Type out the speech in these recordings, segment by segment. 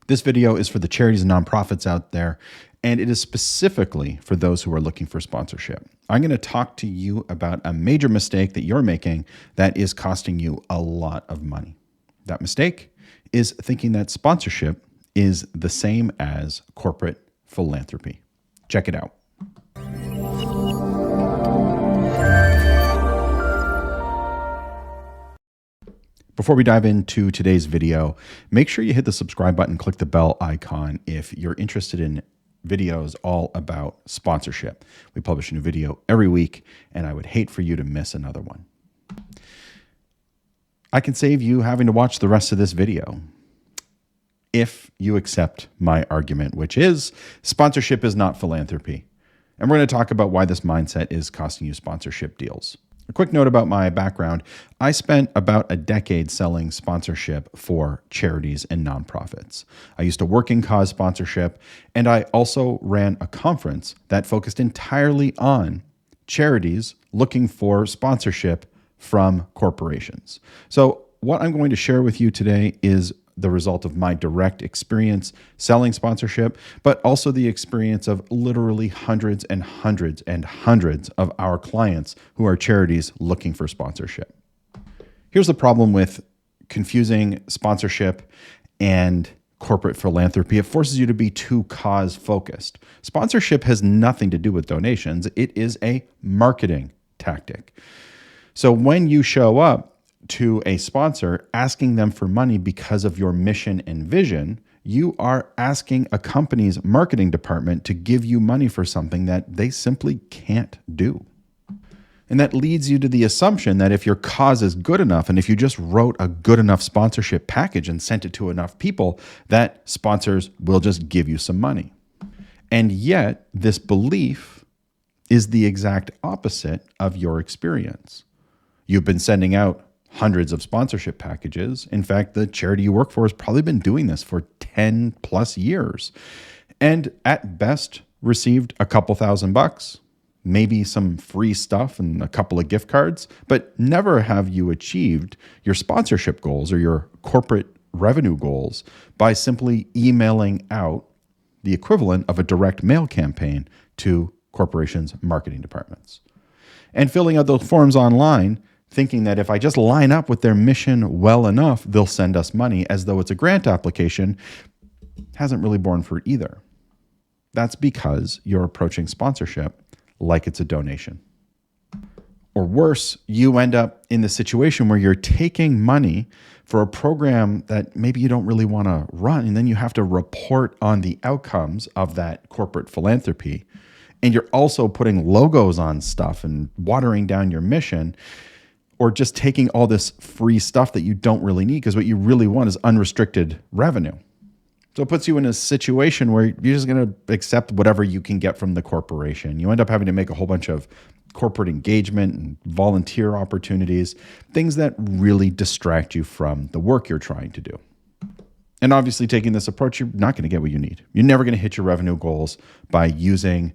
This video is for the charities and nonprofits out there, and it is specifically for those who are looking for sponsorship. I'm going to talk to you about a major mistake that you're making that is costing you a lot of money. That mistake is thinking that sponsorship is the same as corporate philanthropy. Check it out. Before we dive into today's video, make sure you hit the subscribe button, click the bell icon if you're interested in videos all about sponsorship. We publish a new video every week, and I would hate for you to miss another one. I can save you having to watch the rest of this video if you accept my argument, which is sponsorship is not philanthropy. And we're going to talk about why this mindset is costing you sponsorship deals. A quick note about my background. I spent about a decade selling sponsorship for charities and nonprofits. I used to work in cause sponsorship, and I also ran a conference that focused entirely on charities looking for sponsorship from corporations. So what I'm going to share with you today is the result of my direct experience selling sponsorship, but also the experience of literally hundreds and hundreds and hundreds of our clients who are charities looking for sponsorship. Here's the problem with confusing sponsorship and corporate philanthropy. It forces you to be too cause focused. Sponsorship has nothing to do with donations. It is a marketing tactic. So when you show up to a sponsor asking them for money because of your mission and vision, you are asking a company's marketing department to give you money for something that they simply can't do. And that leads you to the assumption that if your cause is good enough, and if you just wrote a good enough sponsorship package and sent it to enough people, that sponsors will just give you some money. And yet, this belief is the exact opposite of your experience. You've been sending out hundreds of sponsorship packages. In fact, the charity you work for has probably been doing this for 10 plus years, and at best received a couple $1,000, maybe some free stuff and a couple of gift cards, but never have you achieved your sponsorship goals or your corporate revenue goals by simply emailing out the equivalent of a direct mail campaign to corporations' marketing departments and filling out those forms online, thinking that if I just line up with their mission well enough, they'll send us money as though it's a grant application, hasn't really borne fruit either. That's because you're approaching sponsorship like it's a donation. Or worse, you end up in the situation where you're taking money for a program that maybe you don't really want to run, and then you have to report on the outcomes of that corporate philanthropy. And you're also putting logos on stuff and watering down your mission, or just taking all this free stuff that you don't really need because what you really want is unrestricted revenue. So it puts you in a situation where you're just going to accept whatever you can get from the corporation. You end up having to make a whole bunch of corporate engagement and volunteer opportunities, things that really distract you from the work you're trying to do. And obviously, taking this approach, you're not going to get what you need. You're never going to hit your revenue goals by using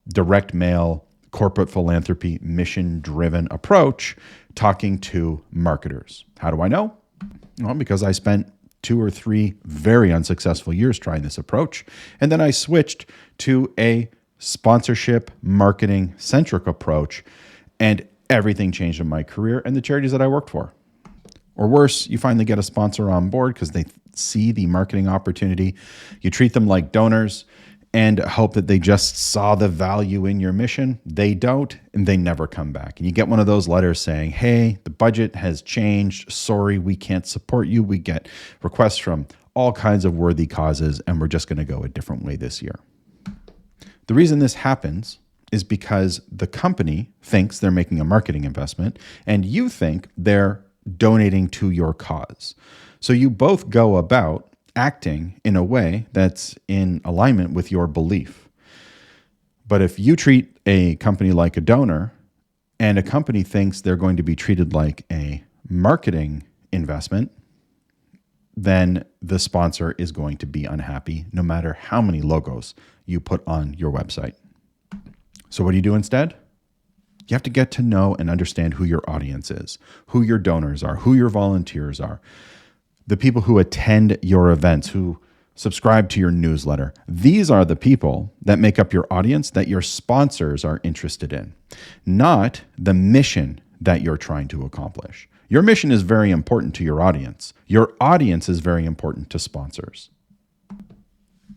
direct mail, corporate philanthropy, mission-driven approach, talking to marketers. How do I know? Well, because I spent 2 or 3 very unsuccessful years trying this approach. And then I switched to a sponsorship marketing centric approach, and everything changed in my career and the charities that I worked for. Or worse, you finally get a sponsor on board because they see the marketing opportunity. You treat them like donors and hope that they just saw the value in your mission. They don't, and they never come back. And you get one of those letters saying, hey, the budget has changed. Sorry, we can't support you. We get requests from all kinds of worthy causes, and we're just going to go a different way this year. The reason this happens is because the company thinks they're making a marketing investment, and you think they're donating to your cause. So you both go about acting in a way that's in alignment with your belief. But if you treat a company like a donor, and a company thinks they're going to be treated like a marketing investment, then the sponsor is going to be unhappy no matter how many logos you put on your website. So what do you do instead? You have to get to know and understand who your audience is, who your donors are, who your volunteers are, the people who attend your events, who Subscribe to your newsletter. These are the people that make up your audience that your sponsors are interested in, not the mission that you're trying to accomplish. Your mission is very important to your audience. Your audience is very important to sponsors.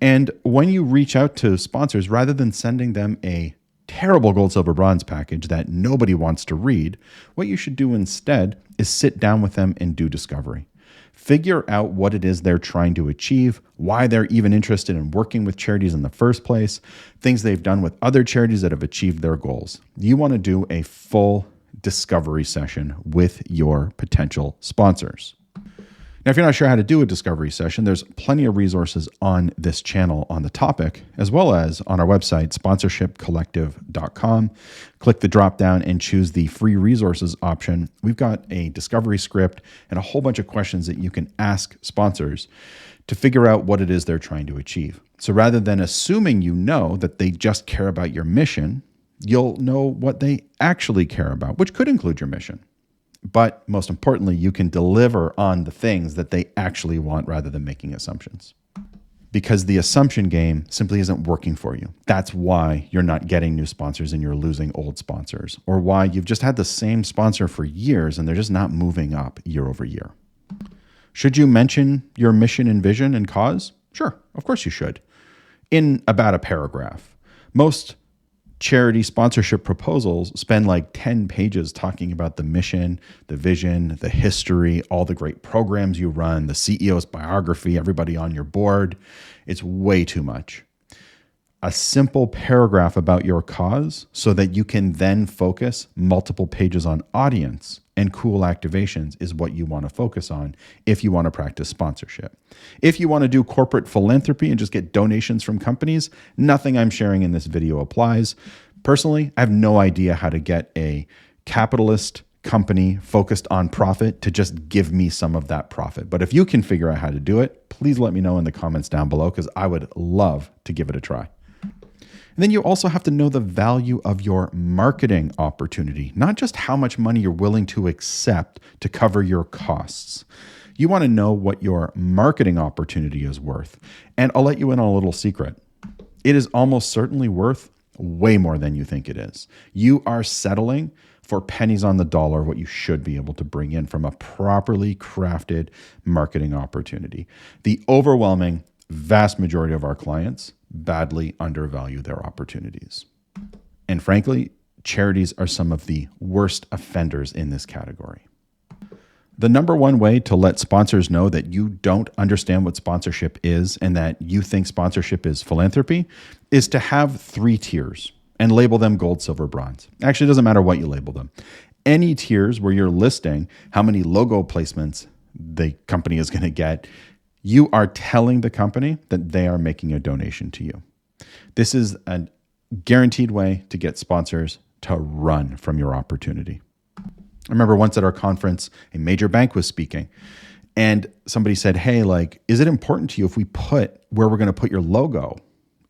And when you reach out to sponsors, rather than sending them a terrible gold, silver, bronze package that nobody wants to read, what you should do instead is sit down with them and do discovery. Figure out what it is they're trying to achieve, why they're even interested in working with charities in the first place, things they've done with other charities that have achieved their goals. You want to do a full discovery session with your potential sponsors. Now, if you're not sure how to do a discovery session, there's plenty of resources on this channel on the topic, as well as on our website, sponsorshipcollective.com. Click the drop down and choose the free resources option. We've got a discovery script and a whole bunch of questions that you can ask sponsors to figure out what it is they're trying to achieve. So rather than assuming you know that they just care about your mission, you'll know what they actually care about, which could include your mission. But most importantly, you can deliver on the things that they actually want rather than making assumptions. Because the assumption game simply isn't working for you. That's why you're not getting new sponsors and you're losing old sponsors, or why you've just had the same sponsor for years and they're just not moving up year over year. Should you mention your mission and vision and cause? Sure, of course you should. In about a paragraph. Most charity sponsorship proposals spend like 10 pages talking about the mission, the vision, the history, all the great programs you run, the CEO's biography, everybody on your board. It's way too much. A simple paragraph about your cause so that you can then focus multiple pages on audience and cool activations is what you want to focus on if you want to practice sponsorship. If you want to do corporate philanthropy and just get donations from companies, nothing I'm sharing in this video applies. Personally, I have no idea how to get a capitalist company focused on profit to just give me some of that profit. But if you can figure out how to do it, please let me know in the comments down below because I would love to give it a try. And then you also have to know the value of your marketing opportunity, not just how much money you're willing to accept to cover your costs. You want to know what your marketing opportunity is worth. And I'll let you in on a little secret. It is almost certainly worth way more than you think it is. You are settling for pennies on the dollar what you should be able to bring in from a properly crafted marketing opportunity. The overwhelming vast majority of our clients badly undervalue their opportunities. And frankly, charities are some of the worst offenders in this category. The number one way to let sponsors know that you don't understand what sponsorship is and that you think sponsorship is philanthropy is to have 3 tiers and label them gold, silver, bronze. Actually, it doesn't matter what you label them. Any tiers where you're listing how many logo placements the company is going to get, you are telling the company that they are making a donation to you. This is a guaranteed way to get sponsors to run from your opportunity. I remember once at our conference, a major bank was speaking and somebody said, hey, like, is it important to you if we put where we're going to put your logo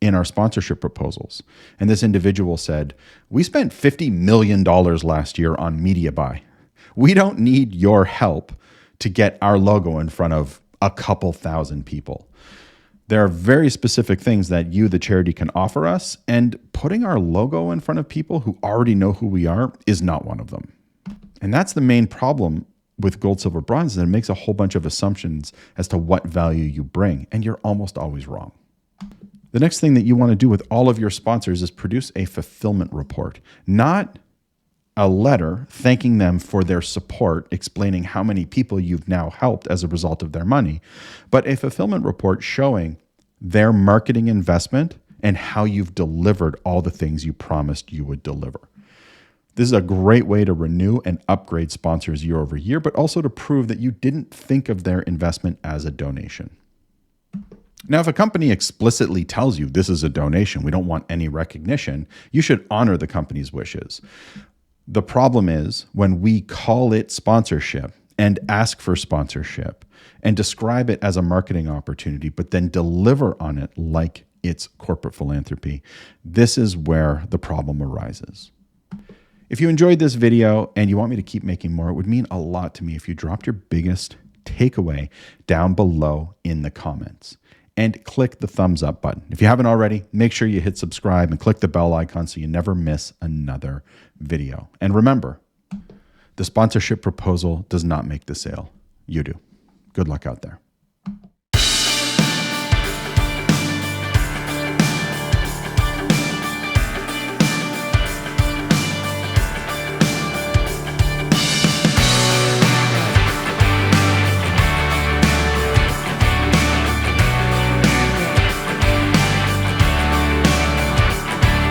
in our sponsorship proposals? And this individual said, we spent $50 million last year on media buy. We don't need your help to get our logo in front of a couple thousand people. There are very specific things that you, the charity, can offer us, and putting our logo in front of people who already know who we are is not one of them. And that's the main problem with gold, silver, bronze, is that it makes a whole bunch of assumptions as to what value you bring, and you're almost always wrong. The next thing that you want to do with all of your sponsors is produce a fulfillment report, not a letter thanking them for their support, explaining how many people you've now helped as a result of their money, but a fulfillment report showing their marketing investment and how you've delivered all the things you promised you would deliver. This is a great way to renew and upgrade sponsors year over year, but also to prove that you didn't think of their investment as a donation. Now, if a company explicitly tells you this is a donation, we don't want any recognition, you should honor the company's wishes. The problem is when we call it sponsorship and ask for sponsorship and describe it as a marketing opportunity, but then deliver on it like it's corporate philanthropy. This is where the problem arises. If you enjoyed this video and you want me to keep making more, it would mean a lot to me if you dropped your biggest takeaway down below in the comments. and click the thumbs up button. If you haven't already, make sure you hit subscribe and click the bell icon so you never miss another video. And remember, the sponsorship proposal does not make the sale. You do. Good luck out there.